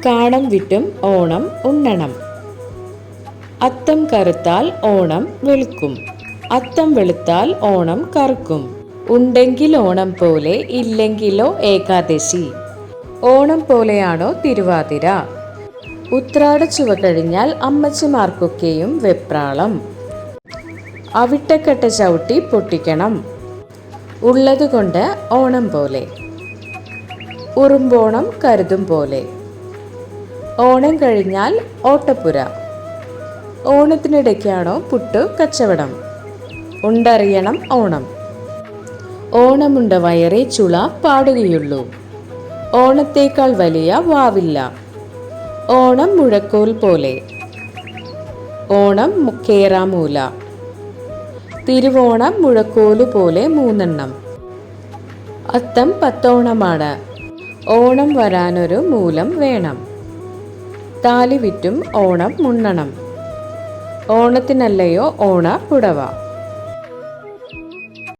കാണം വിറ്റും ഓണം ഉണ്ണണം. അത്തം കറുത്താൽ ഓണം വെളുക്കും. അത്തം വെളുത്താൽ ഓണം കറുക്കും. ഉണ്ടെങ്കിൽ ഓണം പോലെ, ഇല്ലെങ്കിലോ ഏകാദശി. ഓണം പോലെയാണോ തിരുവാതിര? ഉത്രാട ചുവ കഴിഞ്ഞാൽ അമ്മച്ചിമാർക്കൊക്കെയും വെപ്രാളം. അവിട്ടക്കട്ട ചവിട്ടി പൊട്ടിക്കണം. ഉള്ളതുകൊണ്ട് ഓണം പോലെ. ഉറുമ്പോണം കരുതും പോലെ. ഓണം കഴിഞ്ഞാൽ ഓട്ടപ്പുര. ഓണത്തിനിടയ്ക്കാണോ പുട്ടു കച്ചവടം? ഉണ്ടറിയണം ഓണം. ഓണമുണ്ട വയറേ ചുള പാടുകയുള്ളൂ. ഓണത്തേക്കാൾ വലിയ വാവില്ല. ഓണം മുഴക്കോൽ പോലെ. ഓണം കേറാമൂല. തിരുവോണം മുഴക്കോലു പോലെ മൂന്നെണ്ണം. അത്തം പത്തോണമാണ്. ഓണം വരാനൊരു മൂലം വേണം. താലി വിറ്റും ഓണം മുണ്ണണം. ഓണത്തിനല്ലയോ ഓണ പുടവ.